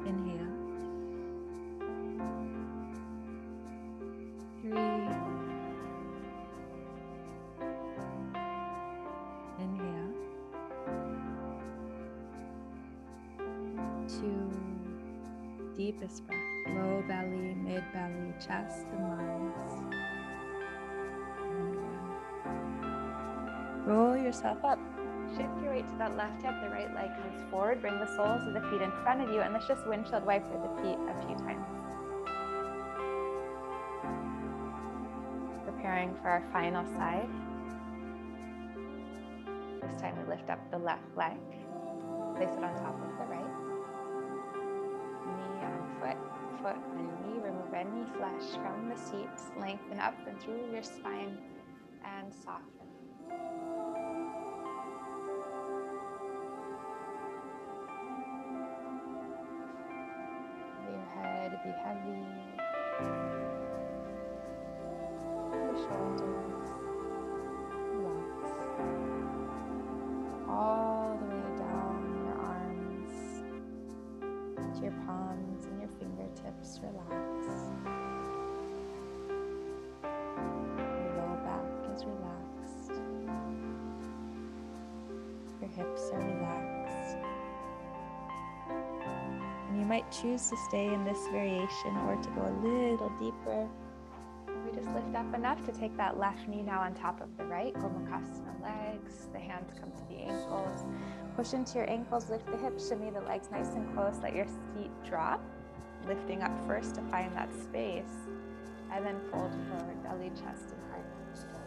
Inhale. 3. Inhale. 2. Deepest breath. low belly, mid belly, chest, and lungs. And one. Roll yourself up. Shift your weight to that left hip, the right leg moves forward. Bring the soles of the feet in front of you, and let's just windshield wiper the feet a few times. Preparing for our final side. This time we lift up the left leg, place it on top of the right. Knee on foot, foot on knee. Remove any flesh from the seat. Lengthen up and through your spine and soften. Your head be heavy. Your shoulders relax. All the way down your arms to your palms and your fingertips. Relax. Your low back is relaxed. Your hips are relaxed. And you might choose to stay in this variation or to go a little deeper. We just lift up enough to take that left knee now on top of the right. Gomukhasana legs. The hands come to the ankles. Push into your ankles, lift the hips, shimmy the legs nice and close. Let your feet drop. Lifting up first to find that space. And then fold forward, belly, chest, and heart.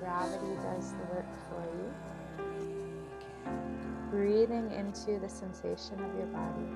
Gravity does the work for you. Breathing into the sensation of your body.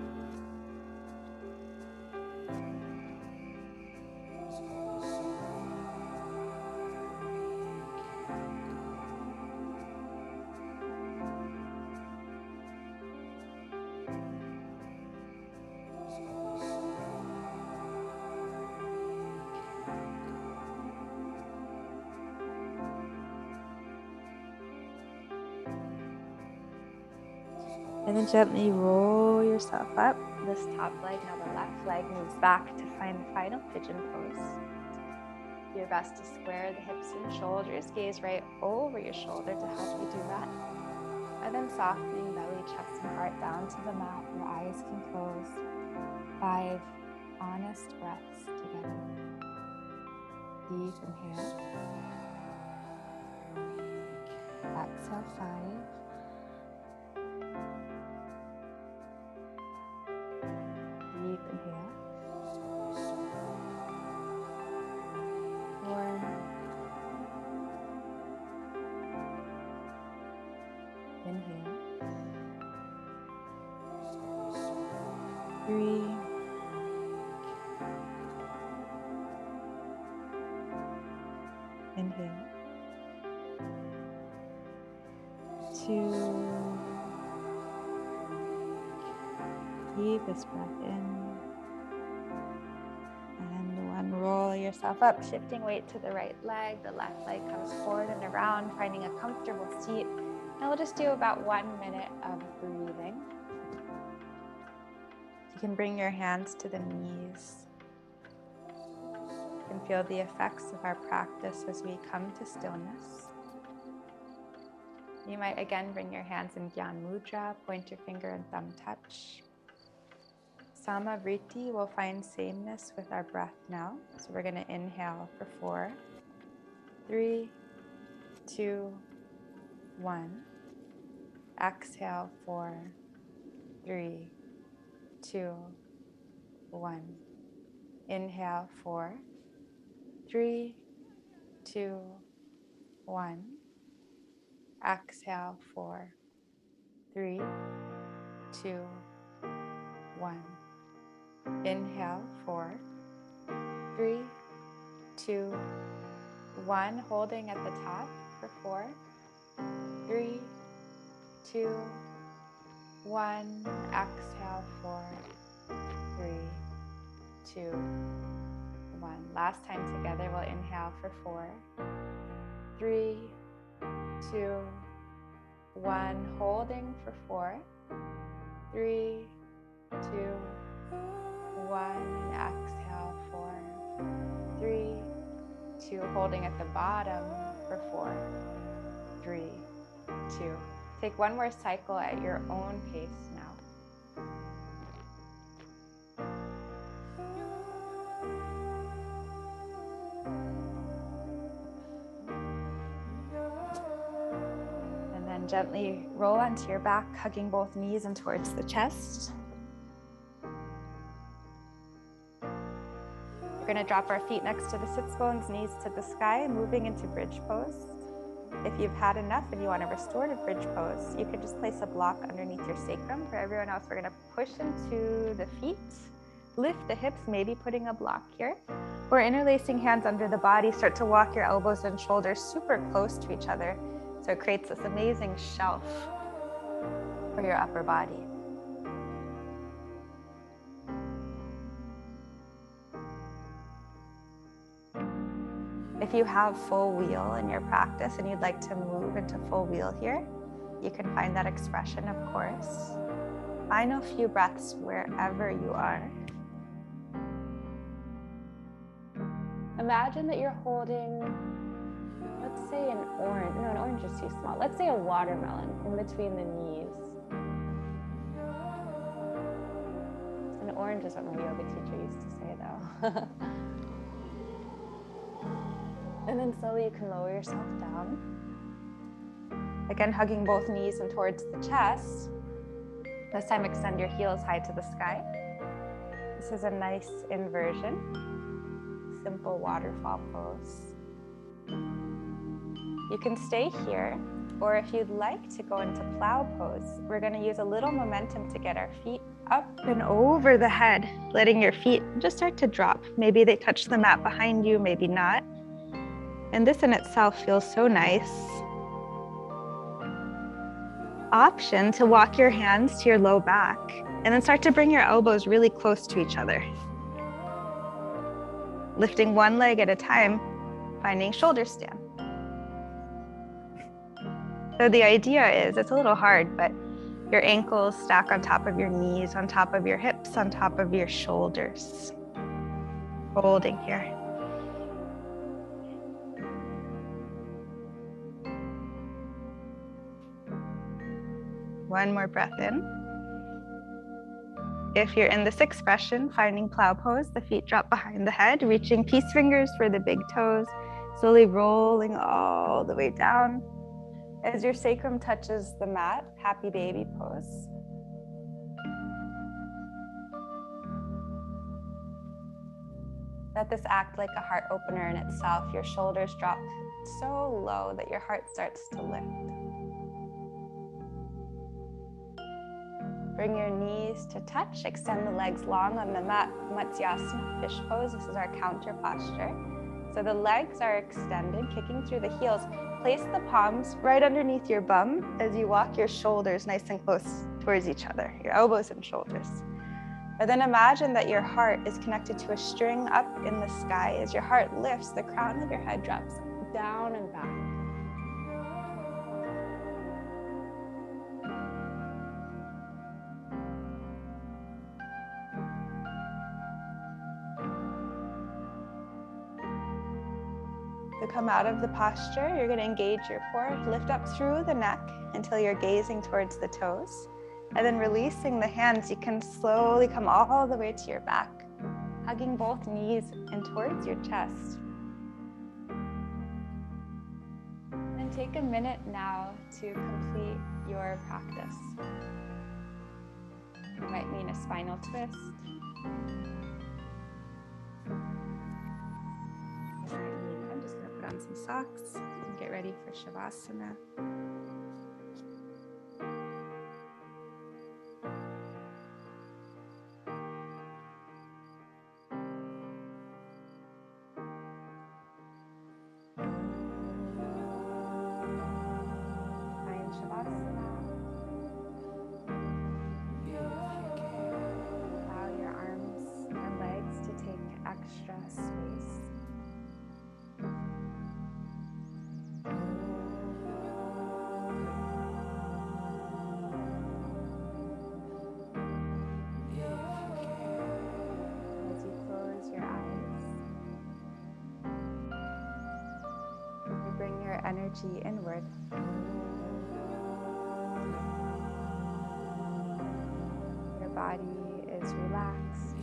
And then gently roll yourself up. This top leg, now the left leg moves back to find the final pigeon pose. Do your best to square the hips and shoulders. Gaze right over your shoulder to help you do that. And then softening belly, chest, and heart down to the mat. Your eyes can close. 5 honest breaths together. Deep inhale. Exhale, 5. Deep inhale. 4. Inhale. 3. Inhale. 2. Deepest breath in. And 1. Roll yourself up, shifting weight to the right leg. The left leg comes forward and around, finding a comfortable seat. And we'll just do about 1 minute of breathing. You can bring your hands to the knees. You can feel the effects of our practice as we come to stillness. You might again bring your hands in Gyan Mudra, pointer finger and thumb touch. Samavriti will find sameness with our breath now. So we're going to inhale for 4, 3, 2, 1. Exhale 4, 3, 2, 1. Inhale 4, 3, 2, 1. Exhale 4, 3, 2, 1. Inhale 4, 3, 2, 1. Holding at the top for 4, 3, 2, 1. Exhale 4, 3, 2, 1. Last time together, we'll inhale for 4, 3, 2, 1. Holding for 4, 3, 2, 1. And exhale 4, 3, 2. Holding at the bottom for 4, 3, 2. Take one more cycle at your own pace now. And gently roll onto your back, hugging both knees in towards the chest. We're going to drop our feet next to the sits bones, knees to the sky, moving into bridge pose. If you've had enough and you want a restorative bridge pose, you could just place a block underneath your sacrum. For everyone else, we're going to push into the feet, lift the hips, maybe putting a block here. Or interlacing hands under the body, start to walk your elbows and shoulders super close to each other. So it creates this amazing shelf for your upper body. If you have full wheel in your practice and you'd like to move into full wheel here, you can find that expression, of course. Find a few breaths wherever you are. Imagine that you're holding, let's say an orange. No, an orange is too small. Let's say a watermelon in between the knees. An orange is what my yoga teacher used to say, though. And then slowly you can lower yourself down. Again, hugging both knees in towards the chest. This time extend your heels high to the sky. This is a nice inversion. Simple waterfall pose. You can stay here, or if you'd like to go into plow pose, we're going to use a little momentum to get our feet up and over the head, letting your feet just start to drop. Maybe they touch the mat behind you, maybe not. And this in itself feels so nice. Option to walk your hands to your low back and then start to bring your elbows really close to each other. Lifting one leg at a time, finding shoulder stand. So the idea is, it's a little hard, but your ankles stack on top of your knees, on top of your hips, on top of your shoulders. Holding here. One more breath in. If you're in this expression, finding plow pose, the feet drop behind the head, reaching peace fingers for the big toes, slowly rolling all the way down. As your sacrum touches the mat, happy baby pose. Let this act like a heart opener in itself. Your shoulders drop so low that your heart starts to lift. Bring your knees to touch, extend the legs long on the mat, Matsyasana, fish pose. This is our counter posture. So the legs are extended, kicking through the heels. Place the palms right underneath your bum as you walk your shoulders nice and close towards each other, your elbows and shoulders. But then imagine that your heart is connected to a string up in the sky. As your heart lifts, the crown of your head drops down and back. To come out of the posture, you're going to engage your core, lift up through the neck until you're gazing towards the toes. And then releasing the hands, you can slowly come all the way to your back, hugging both knees and towards your chest. And take a minute now to complete your practice. It might mean a spinal twist. I'm just going to put on some socks and get ready for Shavasana. Find Shavasana. Allow your arms and legs to take extra space. As you close your eyes, you bring your energy inward. Your body is relaxed.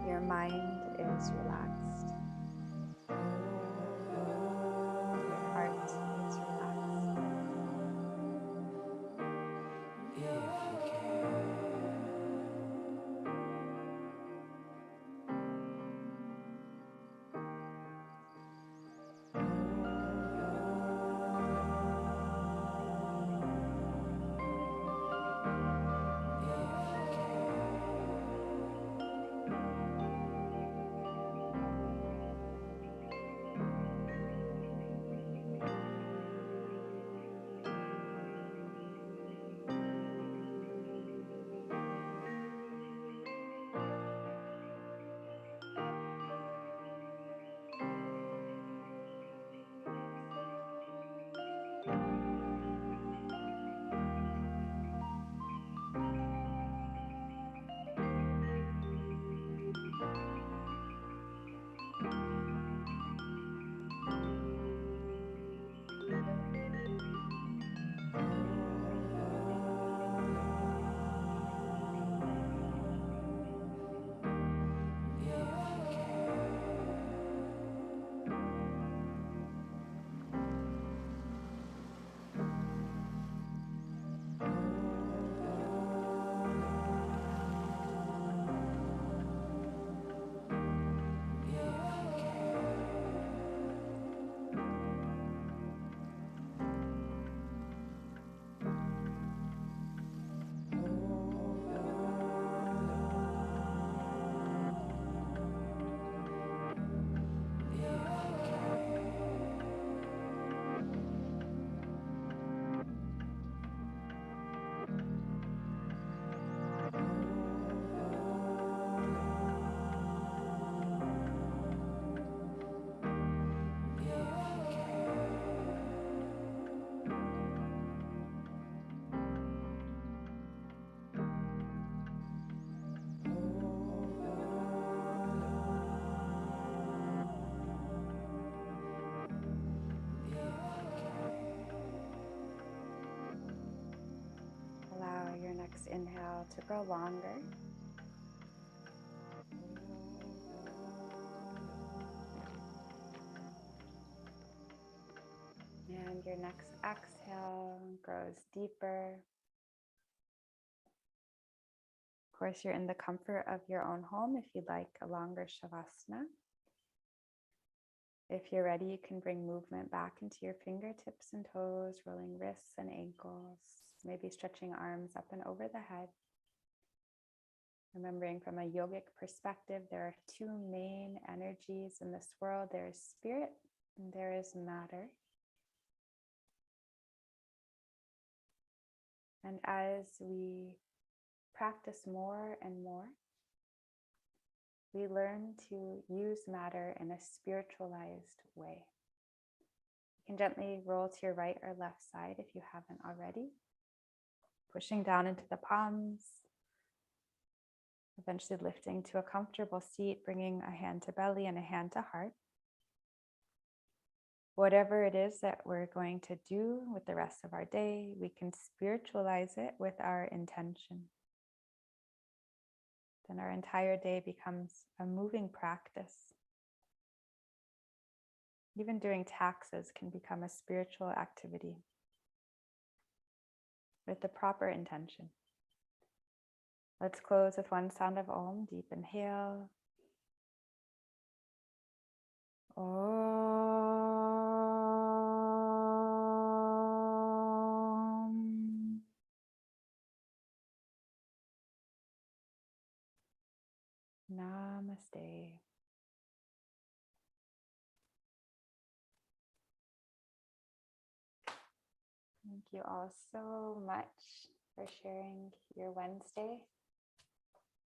Your mind is relaxed. Inhale to grow longer. And your next exhale grows deeper. Of course, you're in the comfort of your own home if you'd like a longer Shavasana. If you're ready, you can bring movement back into your fingertips and toes, rolling wrists and ankles, maybe stretching arms up and over the head. Remembering from a yogic perspective, there are two main energies in this world. There is spirit and there is matter. And as we practice more and more, we learn to use matter in a spiritualized way. You can gently roll to your right or left side if you haven't already, pushing down into the palms, eventually lifting to a comfortable seat, bringing a hand to belly and a hand to heart. Whatever it is that we're going to do with the rest of our day, we can spiritualize it with our intention. Then our entire day becomes a moving practice. Even doing taxes can become a spiritual activity with the proper intention. Let's close with one sound of Om. Deep inhale. Om. Namaste. Thank you all so much for sharing your Wednesday.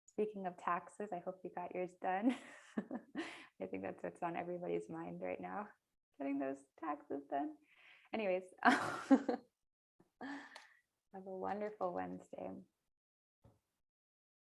Speaking of taxes, I hope you got yours done. I think that's what's on everybody's mind right now, getting those taxes done. Anyways, have a wonderful Wednesday.